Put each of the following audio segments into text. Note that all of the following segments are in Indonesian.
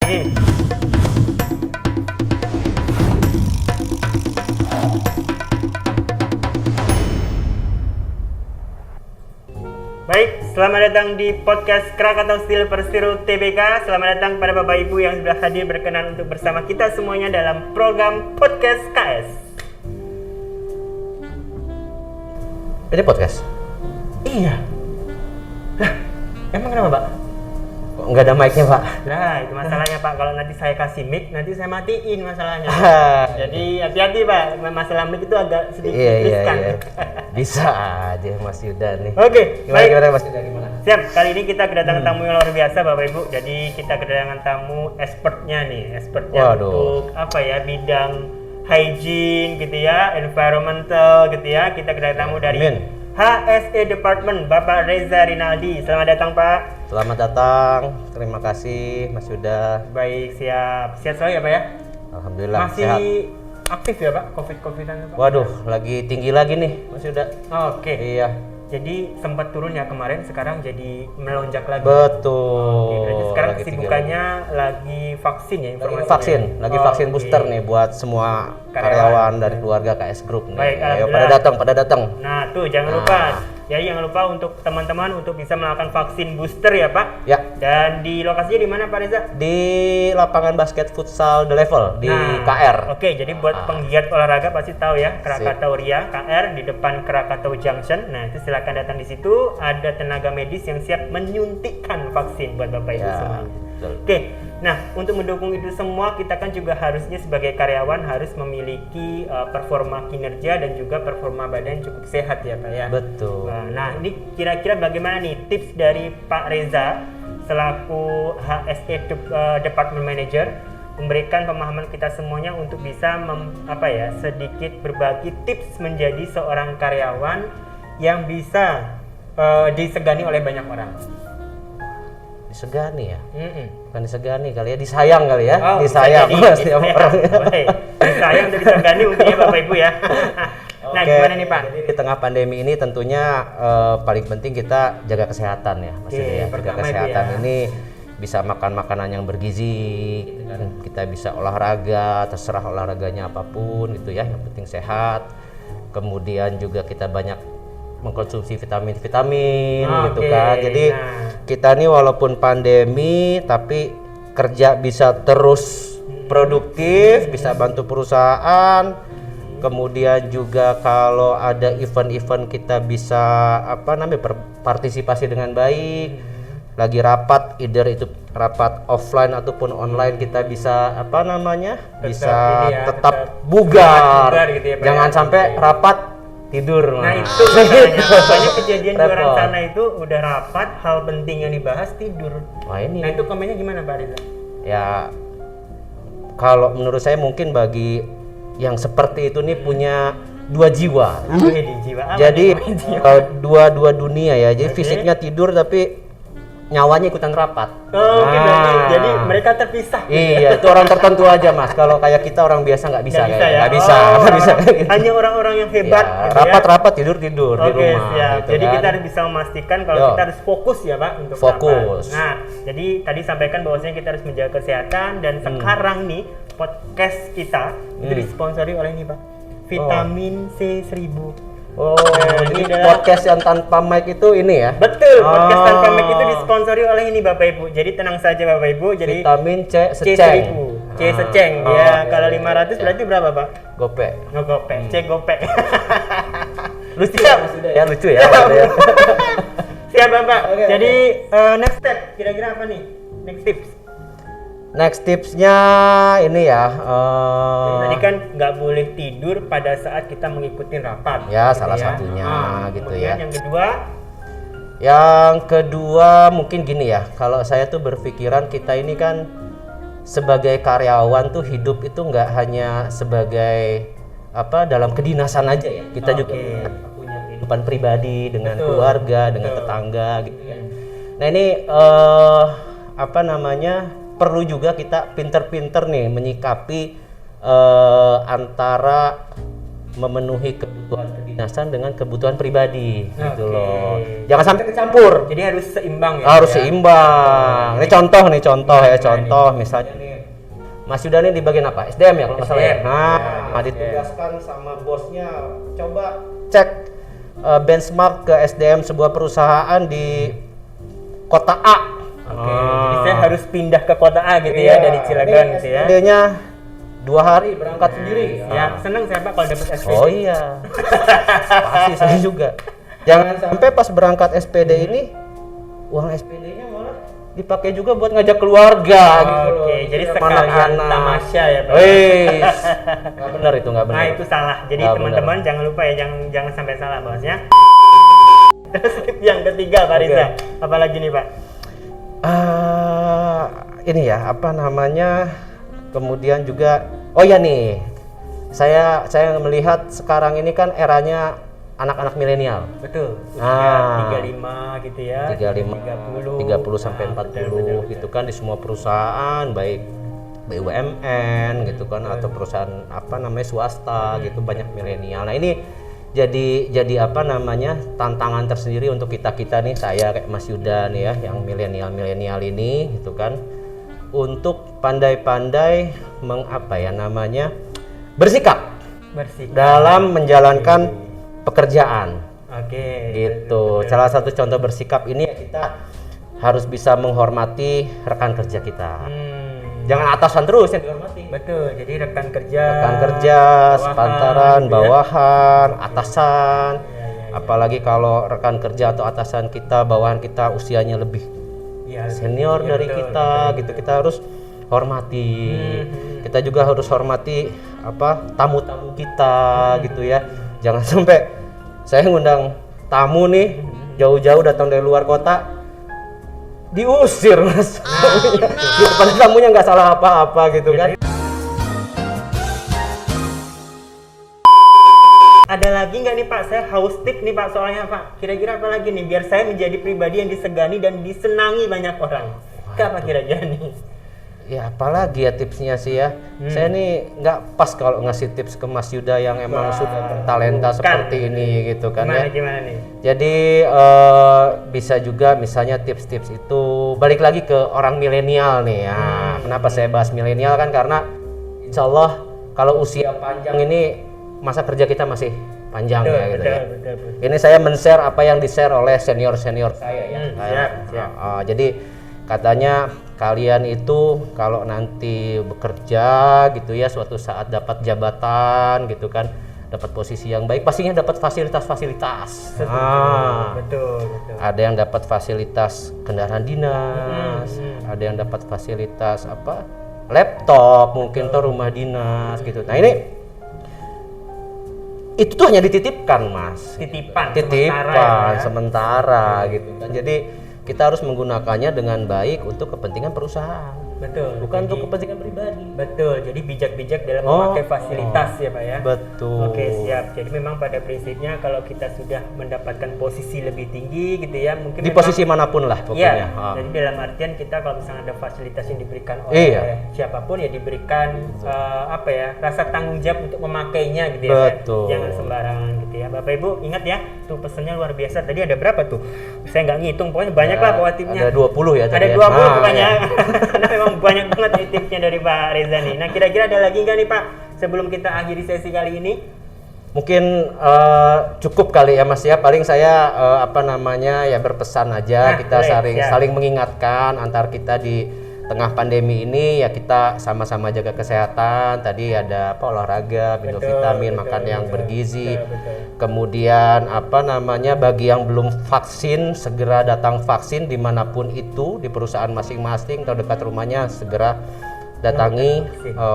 Nih. Baik, selamat datang di podcast Krakatau Steel Persero TBK. Selamat datang pada Bapak Ibu yang sudah hadir berkenan untuk bersama kita semuanya dalam program Podcast KS. Ini podcast? Iya. Lah, emang kenapa, Pak? Kok nggak ada mic-nya, Pak? Nah, itu masalahnya, Pak. Kalau nanti saya kasih mic, nanti saya matiin masalahnya. Jadi hati-hati, Pak. Masalah mic itu agak sedikit riskan. Iya. Bisa aja Mas Yuda nih. Oke, baik. Gimana Mas Yuda, gimana? Siap, kali ini kita kedatangan tamu yang luar biasa, Bapak Ibu. Jadi kita kedatangan tamu expertnya nih, expertnya untuk apa ya, bidang hygiene gitu ya, environmental gitu ya. Kita kedatangan tamu dari HSE Department, Bapak Reza Rinaldi. Selamat datang, Pak. Selamat datang, terima kasih Mas Yuda. Baik, siap. Siap selalu ya, Pak ya? Alhamdulillah Masih sehat. aktif ya, Pak? Covid-Covidan, Pak? Waduh, lagi tinggi lagi nih Mas Yuda. Oke. Iya. Jadi sempat turun ya kemarin, sekarang jadi melonjak lagi. Betul. Berarti sekarang Lagi tinggi kesibukannya lagi vaksin ya, informasinya. lagi vaksin booster nih buat semua karyawan dari keluarga KS Group nih. Baik, Ayo alhamdulillah. pada datang. Nah tuh jangan lupa, ya jangan lupa untuk teman-teman untuk bisa melakukan vaksin booster ya, Pak. Ya, Dan di lokasinya di mana, Pak Reza? di lapangan basket futsal The Level di Nah, KR. Oke, jadi buat penggiat olahraga pasti tahu ya, Krakatau Ria KR di depan Krakatau Junction. Nah itu silakan datang di situ. Ada tenaga medis yang siap menyuntikkan vaksin buat Bapak Ibu Ya, semuanya. betul. Oke, nah untuk mendukung itu semua kita kan juga harusnya sebagai karyawan harus memiliki performa kinerja dan juga performa badan cukup sehat ya, Pak ya. Betul. Nah ini kira-kira bagaimana nih tips dari Pak Reza selaku HSE Department Manager memberikan pemahaman kita semuanya untuk bisa sedikit berbagi tips menjadi seorang karyawan yang bisa disegani oleh banyak orang. Disegani ya? Mm-mm. Bukan disegani kali ya, disayang kali ya? Oh, disayang setiap orang. Boleh. Disayang dan disegani mungkin ya Bapak Ibu ya. Nah, Oke, gimana nih Pak? Jadi di tengah pandemi ini tentunya paling penting kita jaga kesehatan ya, maksudnya ya. Jaga pertama itu kesehatan ya. ini bisa makan makanan yang bergizi, gitu kan. Kita bisa olahraga, terserah olahraganya apapun gitu ya, yang penting sehat. Kemudian juga kita banyak mengkonsumsi vitamin-vitamin gitu kan. Jadi kita nih walaupun pandemi tapi kerja bisa terus produktif, bisa bantu perusahaan. Kemudian juga kalau ada event-event kita bisa partisipasi dengan baik. Lagi rapat, either itu rapat offline ataupun online, kita bisa tetap bugar. Gitu ya, Pak, Jangan ya. sampai rapat tidur. Nah itu banyak kejadian di orang sana itu udah rapat, hal penting yang dibahas tidur. Wah ini. Nah itu komennya gimana Pak Reza? Ya kalau menurut saya mungkin bagi yang seperti itu nih punya dua jiwa. Jadi dua dunia ya. Jadi fisiknya tidur tapi nyawanya ikutan rapat. Oke, jadi mereka terpisah. Iya, itu orang tertentu aja Mas. Kalau kayak kita orang biasa nggak bisa. Nggak bisa. Hanya orang-orang yang hebat. Ya, rapat-rapat tidur di rumah. Siap. Gitu Jadi kan. kita harus bisa memastikan kalau kita harus fokus ya Pak untuk fokus. rapat. Nah, jadi tadi sampaikan bahwasanya kita harus menjaga kesehatan dan sekarang nih podcast kita itu disponsori oleh ini Pak, vitamin C1000. Oh, ini podcast yang tanpa mic itu ini ya? Betul, podcast tanpa mic itu disponsori oleh ini Bapak Ibu. Jadi tenang saja Bapak Ibu. Jadi vitamin C seceng. C1000. C seceng. Ya, kalau 500 berarti berapa, Pak? Gope. Ngegopek. C gopek. Lucu ya? Ya lucu ya. Siap, Bapak. Jadi next step kira-kira apa nih? Next tips. Next tipsnya ini ya. Tadi kan nggak boleh tidur pada saat kita mengikuti rapat. Ya, gitu salah satunya gitu ya. Yang kedua mungkin gini ya. Kalau saya tuh berpikiran kita ini kan sebagai karyawan tuh hidup itu nggak hanya sebagai dalam kedinasan aja ya. Kita juga punya kehidupan pribadi dengan keluarga, dengan tetangga gitu ya. Nah ini perlu juga kita pinter-pinter nih menyikapi antara memenuhi kebutuhan dinasan dengan kebutuhan pribadi gitu Oke. loh. Jangan sampai kecampur. Jadi harus seimbang ya. Harus ya? seimbang. Ini contoh contoh misalnya nih Mas Yuda nih di bagian apa? SDM ya kalau nggak salah ya. SDM. Nah, ditugaskan sama bosnya coba cek benchmark ke SDM sebuah perusahaan di kota A. Oke, jadi saya harus pindah ke kota A gitu ya dari Cilegon gitu ya. SPD-nya 2 hari berangkat sendiri. Ya, senang saya Pak kalau dapat SPD. Oh iya. Pasti saya juga. Jangan sampai pas berangkat SPD ini uang SPD-nya malah dipakai juga buat ngajak keluarga gitu loh. Oke, jadi Sama sekalian anak-anak. tamasya ya Pak. Wis. Nggak benar itu, nggak benar. Nah, itu salah. Jadi Nggak teman-teman jangan lupa ya, jangan sampai salah bahasnya. Terus tip yang ketiga Pak Riza. Apalagi nih Pak? Ini ya apa namanya, kemudian juga oh ya nih saya melihat sekarang ini kan eranya anak-anak milenial. Betul. Usia 35 gitu ya. 30 sampai 40 gitu kan di semua perusahaan baik BUMN gitu kan atau perusahaan apa namanya swasta gitu banyak milenial. Nah ini jadi apa namanya tantangan tersendiri untuk kita nih, saya kayak Mas Yuda nih ya yang milenial ini gitu kan untuk pandai-pandai bersikap dalam menjalankan pekerjaan. Oke. Gitu. Salah satu contoh bersikap ini ya kita harus bisa menghormati rekan kerja kita. Jangan atasan terus yang dihormati. Betul. Jadi rekan kerja, sepantaran, gitu ya. bawahan, atasan. Apalagi kalau rekan kerja atau atasan kita, bawahan kita usianya lebih senior dari kita, gitu. Kita harus hormati. Kita juga harus hormati tamu-tamu kita, gitu ya. Jangan sampai saya ngundang tamu nih jauh-jauh datang dari luar kota diusir Mas. Padahal tamunya nggak salah apa-apa gitu kan. Ada lagi nggak nih Pak? Saya haus tip nih Pak soalnya Pak. Kira-kira apa lagi nih biar saya menjadi pribadi yang disegani dan disenangi banyak orang. Apa kira-kira nih? Ya apalagi ya tipsnya sih ya. Saya nih nggak pas kalau ngasih tips ke Mas Yuda yang emang sudah bertalenta seperti ini gitu kan ya. Gimana nih? Jadi bisa juga misalnya tips-tips itu balik lagi ke orang milenial nih ya. Kenapa saya bahas milenial kan karena insya Allah kalau usia panjang ini masa kerja kita masih panjang ya gitu ya. Betul. Ini saya men-share apa yang di-share oleh senior saya ya. Siap. Jadi katanya kalian itu kalau nanti bekerja gitu ya suatu saat dapat jabatan gitu kan, dapat posisi yang baik pastinya dapat fasilitas. Betul. Ada yang dapat fasilitas kendaraan dinas, ada yang dapat fasilitas laptop, mungkin tuh rumah dinas gitu. Nah ini itu tuh hanya dititipkan Mas. Titipan sementara gitu kan. Jadi kita harus menggunakannya dengan baik untuk kepentingan perusahaan. Betul. Bukan untuk kepentingan pribadi. Betul. Jadi bijak-bijak dalam memakai fasilitas ya Pak ya. Betul. Oke, siap. Jadi memang pada prinsipnya kalau kita sudah mendapatkan posisi lebih tinggi gitu ya, mungkin Di posisi manapun lah pokoknya. Jadi dalam artian kita kalau misalnya ada fasilitas yang diberikan oleh siapapun ya diberikan rasa tanggung jawab untuk memakainya gitu ya. Betul. Jangan sembarangan gitu ya. Bapak Ibu ingat ya, tuh pesannya luar biasa. Tadi ada berapa tuh? Saya nggak ngitung, pokoknya banyak lah bawa tipnya. Ada 20 ya tadi. Ada 20 pokoknya. Karena memang banyak banget nih tipsnya dari Pak Reza nih. Nah kira-kira ada lagi nggak nih Pak sebelum kita akhiri sesi kali ini? Mungkin cukup kali ya Mas ya. Paling saya berpesan aja kita saling mengingatkan antar kita di tengah pandemi ini ya kita sama-sama jaga kesehatan. Tadi ada olahraga, minum vitamin, makan yang bergizi. Kemudian bagi yang belum vaksin segera datang vaksin dimanapun itu di perusahaan masing-masing atau dekat rumahnya segera datangi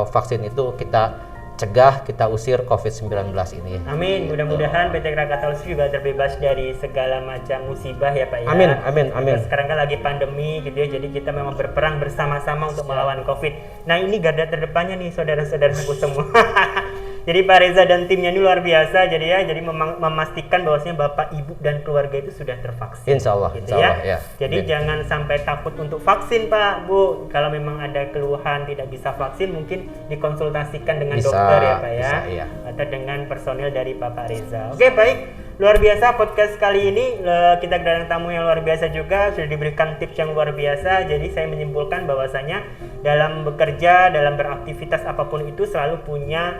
vaksin itu kita cegah, kita usir COVID-19 ini. Amin. Mudah-mudahan PT Krakatau juga terbebas dari segala macam musibah ya Pak ya. Amin. Sekarang kan lagi pandemi gitu ya, jadi kita memang berperang bersama-sama untuk melawan COVID. Nah ini garda terdepannya nih saudara-saudaraku semua. Jadi Pak Reza dan timnya ini luar biasa, jadi memastikan bahwasanya Bapak, Ibu dan keluarga itu sudah tervaksin. Insya Allah, gitu ya. Jadi jangan sampai takut untuk vaksin Pak, Bu. Kalau memang ada keluhan tidak bisa vaksin, mungkin dikonsultasikan dengan dokter ya Pak ya, iya. atau dengan personil dari Bapak Reza. Oke, baik. Luar biasa podcast kali ini, kita kedatangan tamu yang luar biasa juga, sudah diberikan tips yang luar biasa. Jadi saya menyimpulkan bahwasanya dalam bekerja, dalam beraktivitas apapun itu selalu punya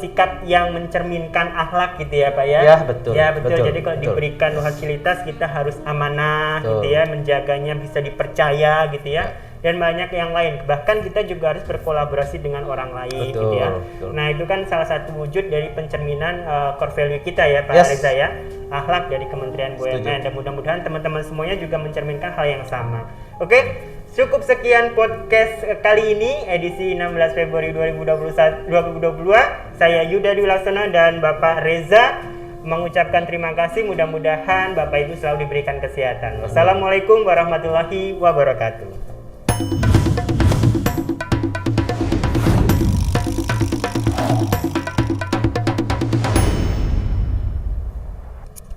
sikap yang mencerminkan akhlak gitu ya Pak ya. Ya betul. Ya betul. Jadi kalau diberikan fasilitas kita harus amanah gitu ya, menjaganya bisa dipercaya gitu ya. Dan banyak yang lain. Bahkan kita juga harus berkolaborasi dengan orang lain gitu ya. Betul. Nah, itu kan salah satu wujud dari pencerminan core value kita ya Pak Reza ya. Akhlak dari Kementerian BUMN. Dan mudah-mudahan teman-teman semuanya juga mencerminkan hal yang sama. Oke, cukup sekian podcast kali ini edisi 16 Februari 2022. Saya Yuda Dwi Laksono dan Bapak Reza mengucapkan terima kasih. Mudah-mudahan Bapak Ibu selalu diberikan kesehatan. Wassalamualaikum warahmatullahi wabarakatuh.